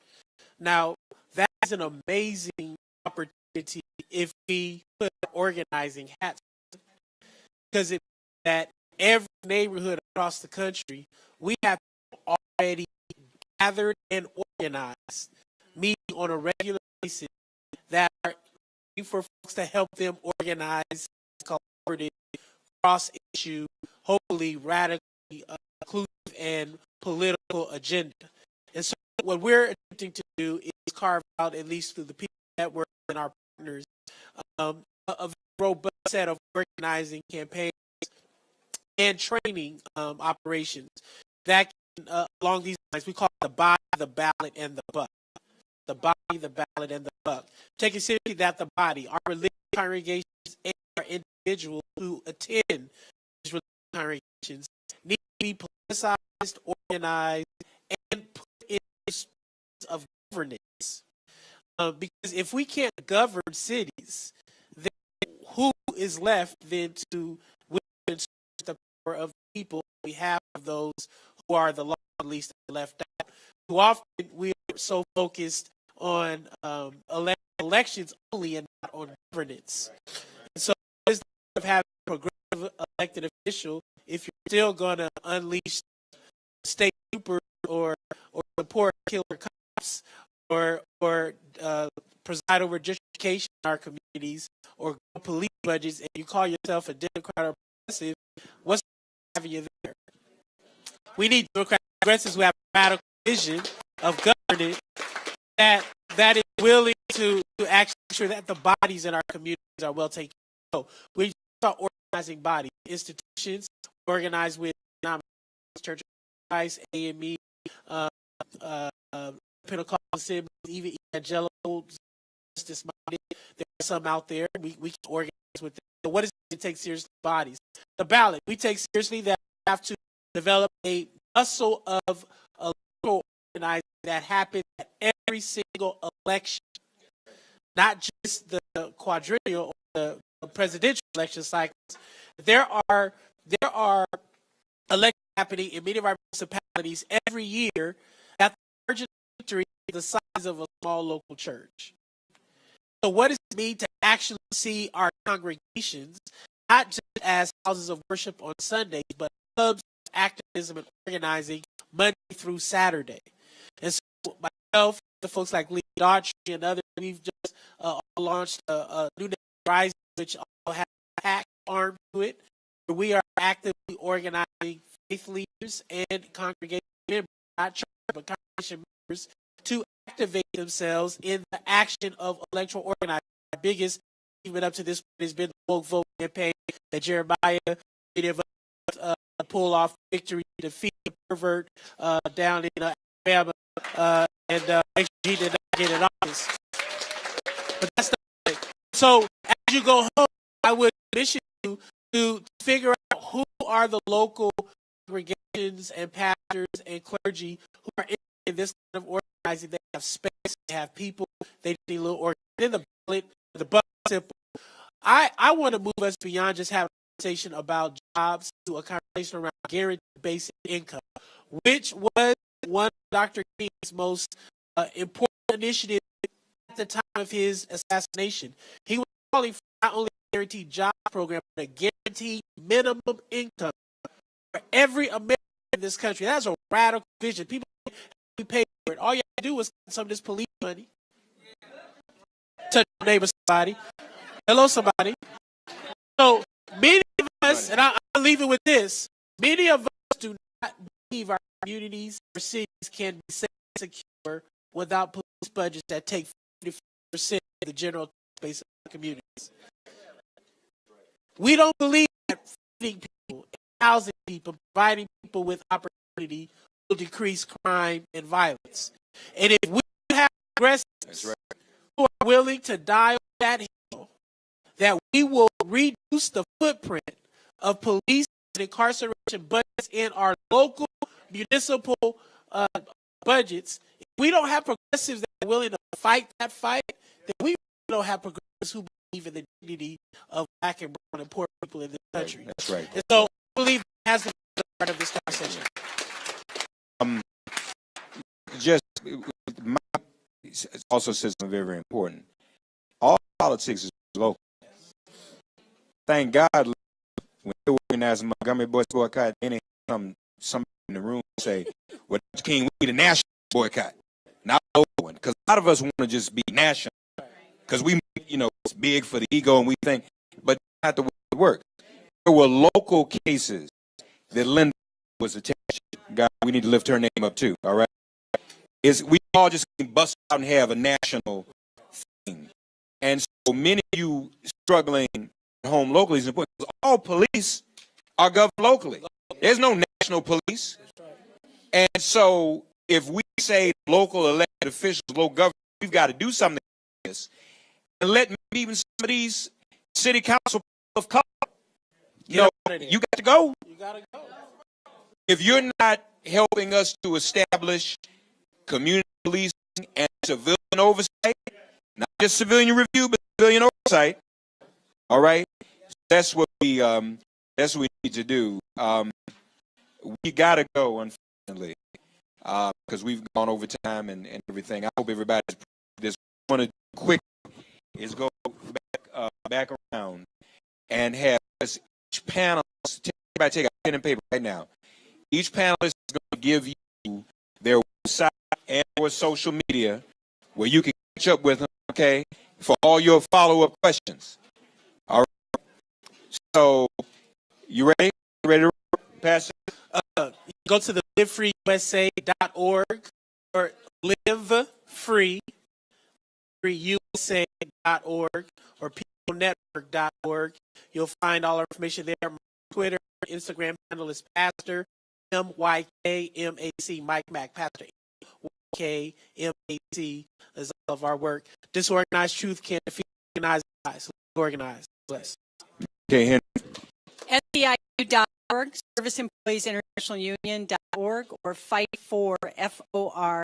Now, that is an amazing opportunity if we put organizing hats on, because it means that every neighborhood across the country, we have already gathered and organized, meeting on a regular basis that are for folks to help them organize collaborative, cross-issue, hopefully radically inclusive and political agenda. And so what we're attempting to do is carve out, at least through the people network and our partners, a robust set of organizing campaigns and training operations that can, along these lines, we call it the body, the ballot, and the buck. The body, the ballot, and the buck. Taking seriously that the body, our religious congregations, and our individuals who attend these religious congregations need to be politicized, organized, and put in space of governance. Because if we can't govern cities, then who is left then to win the power of the people on behalf of those who are the least left out? Too often we are so focused on elections only and not on governance. And so instead of having a progressive elected official, if you're still going to unleash state troopers or support killer cops or preside over gentrification in our communities or police budgets, and you call yourself a Democrat or progressive, what's having you there? We need Democratic progressives who have a radical vision of governance that is willing to actually ensure that the bodies in our communities are well taken care of. So we start organizing bodies, institutions, organized with Church of Christ, AME, Pentecostal Assemblies, even evangelical, justice minded. There are some out there. We can organize with them. So what does it take seriously? Bodies. The ballot. We take seriously that we have to develop a muscle of electoral organizing that happens at every single election, not just the quadrennial or the presidential election cycles. There are elections happening in many of our municipalities every year that the margin of victory is the size of a small local church. So what does it mean to actually see our congregations not just as houses of worship on Sundays, but clubs of activism and organizing Monday through Saturday? And so myself, the folks like Lee Daughtry and others, we've just launched a new name, Rising, which also has a PAC arm to it, where we are actively organizing faith leaders and congregation members, not church, but congregation members, to activate themselves in the action of electoral organizing. Our biggest achievement up to this point has been the woke vote campaign that Jeremiah many of us pull off victory, defeat the pervert down in Alabama, and make sure he did not get in office. But that's the thing. So as you go home, I would commission you to figure out who are the local congregations and pastors and clergy who are in this kind of organizing. They have space, they have people, they need a little organizing. In the ballot, the buck simple. I want to move us beyond just having a conversation about jobs to a conversation around guaranteed basic income, which was one of Dr. King's most important initiatives at the time of his assassination. He was calling for not only a guaranteed job program, but a guaranteed minimum income for every American in this country. That's a radical vision. People we pay for it. All you have to do is some of this police money. Touch your neighbor, somebody. Hello, somebody. So many of us, and I'll leave it with this, many of us do not believe our communities or cities can be safe and secure without police budgets that take 50% of the general space of the communities. We don't believe that feeding people, housing people, providing people with opportunity will decrease crime and violence. And if we have progressives who are willing to die on that hill, that we will reduce the footprint of police and incarceration budgets in our local municipal budgets. If we don't have progressives that are willing to fight that fight, then we don't have progressives who believe in the dignity of black and brown and poor people in this country. That's right. And so I believe that has to be part of this conversation. Just also says something very, very important. All politics is local. Thank God when they organize the Montgomery Boys boycott, then somebody in the room say, "Well, Dr. King, we need a national boycott, not a local one," because a lot of us want to just be national, because we, it's big for the ego and we think, but that's not the way it works. There were local cases that Linda was attached God, we need to lift her name up too. All right, is we all just bust out and have a national thing, and so many of you struggling at home locally is important. All police are governed locally. There's no national police, and so if we say local elected officials, local government, we've got to do something like this, and let maybe even some of these city council of color, you got to go. You gotta go. If you're not helping us to establish community policing and civilian oversight, not just civilian review, but civilian oversight, all right, that's what we need to do. We got to go, unfortunately, because we've gone over time and everything. I hope everybody's this. What I want to do quick is go back around and have us, each panelist, everybody take a pen and paper right now. Each panelist is going to give you their website and or social media where you can catch up with them, okay, for all your follow-up questions. All right. So, you ready? Ready to pass it? Go to the livefreeusa.org or livefreeusa.org or peoplenetwork.org. You'll find all our information there. My Twitter, Instagram handle is Pastor MYKMAC, Mike Mac, Pastor MYKMAC is all of our work. Disorganized truth can't defeat organized lies. Organized. Bless. Okay, Henry. SEIU.org, Service Employees International Union.org, or Fight for FOR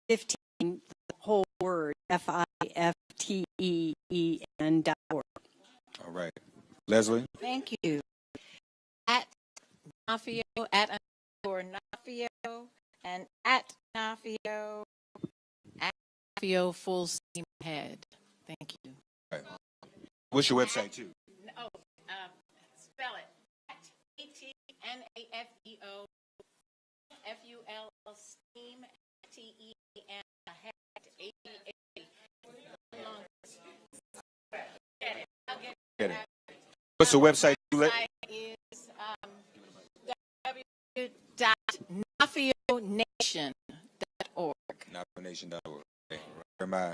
15, the whole word, FIFTEEN.org. All right. Leslie? Thank you. At Nafio, at Nafio, and at Nafio, full steam ahead. Thank you. All right. What's your website, too? Spell it. At ETNAFEO FUL steam TEAN ahead Get it. What's the website? Is www.nafionation.org. NationNation.org. Okay. Where am I?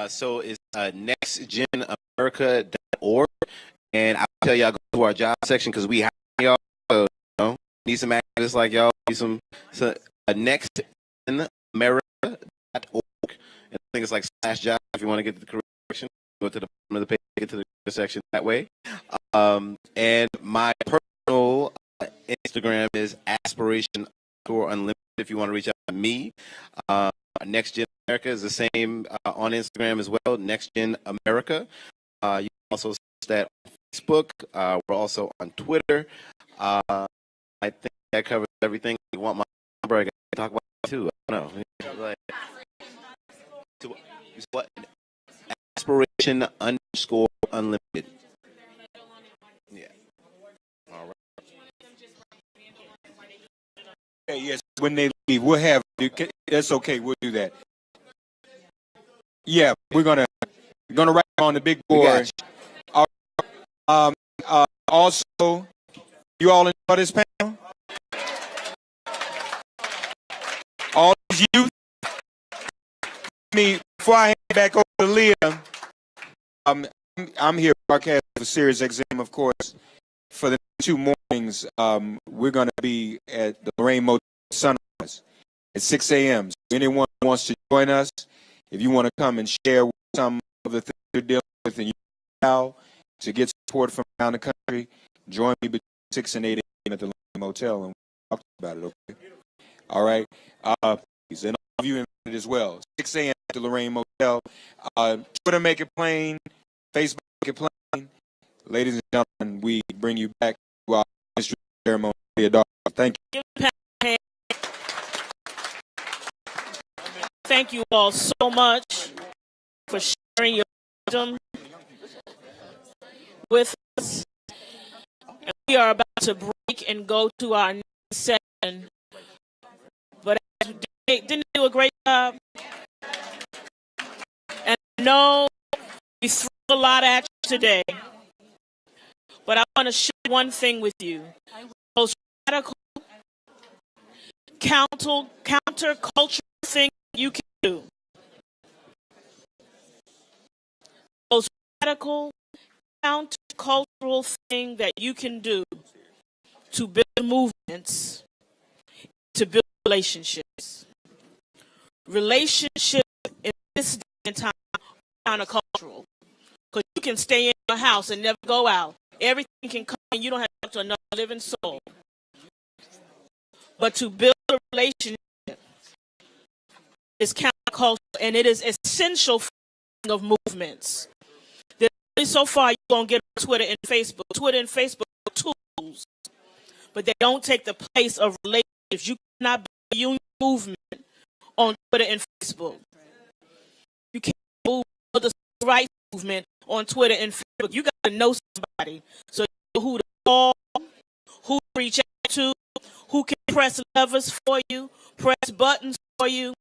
So it's nextgenamerica.org, and I'll tell y'all go to our job section because we have y'all. So, need some activists like y'all. Need some nextgenamerica.org, and I think it's like /job if you want to get to the correction. Go to the bottom of the page, get to the section that way. And my personal Instagram is aspiration_unlimited. If you want to reach out to me, Next Gen America is the same on Instagram as well. Next Gen America. You can also search that on Facebook. We're also on Twitter. I think that covers everything. You want my number? I got to talk about it too. I don't know. What? Aspiration_unlimited. Yeah. All right. Okay, yes, when they leave, we'll have, that's okay, we'll do that. Yeah, we're gonna write on the big board. Also, you all enjoy this panel? All these youth? Before I hand back over to Leah, I'm here broadcasting for Sirius XM, of course. For the 2 mornings, we're going to be at the Lorraine Motel Sunrise at 6 a.m. So anyone who wants to join us, if you want to come and share some of the things you're dealing with and you to get support from around the country, join me between 6 and 8 a.m. at the Lorraine Motel and we'll talk about it, okay? All right? Please, and all of you invited as well. 6 a.m. at the Lorraine Motel. Twitter, make it plain. Facebook, make it plain. Ladies and gentlemen, we bring you back to our ministry ceremony. Thank you. Thank you all so much for sharing your wisdom with us. And we are about to break and go to our next session. But didn't they do a great job? And I know we threw a lot at you today. But I want to share one thing with you. The most radical countercultural thing you can do. Most radical countercultural thing that you can do to build movements, to build relationships. Relationships in this day and time are countercultural. Because you can stay in your house and never go out. Everything can come and you don't have to talk to another living soul. But to build a relationship is countercultural, and it is essential for of movements. So far, you're going to get on Twitter and Facebook. Twitter and Facebook are tools, but they don't take the place of relationships. You cannot build a union movement on Twitter and Facebook. You can't build the civil rights movement on Twitter and Facebook. You got to know somebody. So you know who to call, who to reach out to, who can press levers for you, press buttons for you.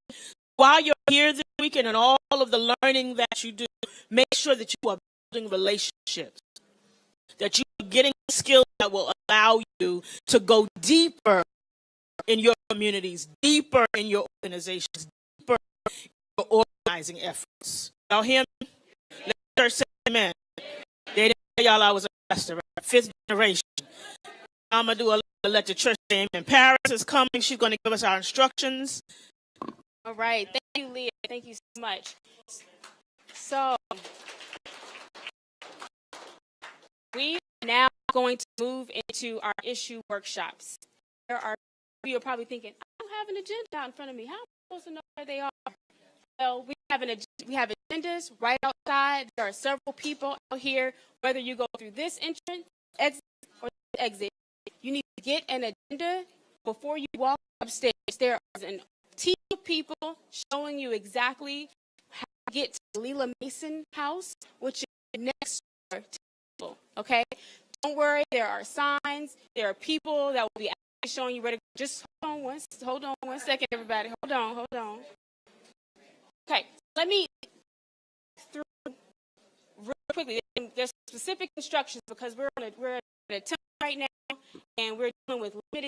While you're here this weekend and all of the learning that you do, make sure that you are building relationships, that you are getting skills that will allow you to go deeper in your communities, deeper in your organizations, deeper in your organizing efforts. Y'all hear me? Let the church say amen. They didn't tell y'all I was a pastor, right? 5th generation. I'm going to do a let the church say amen. Paris is coming. She's going to give us our instructions. All right. Thank you, Leah. Thank you so much. So we are now going to move into our issue workshops. You're probably thinking, I don't have an agenda out in front of me. How am I supposed to know where they are? Well, we have agendas right outside. There are several people out here. Whether you go through this entrance, exit, or exit, you need to get an agenda before you walk upstairs. There is a team of people showing you exactly how to get to the Leela Mason house, which is next door to people, okay? Don't worry, there are signs, there are people that will be showing you where to go. Just hold on one second, everybody. Hold on. Okay, let me through real quickly. There's specific instructions because we're at a time right now, and we're dealing with limited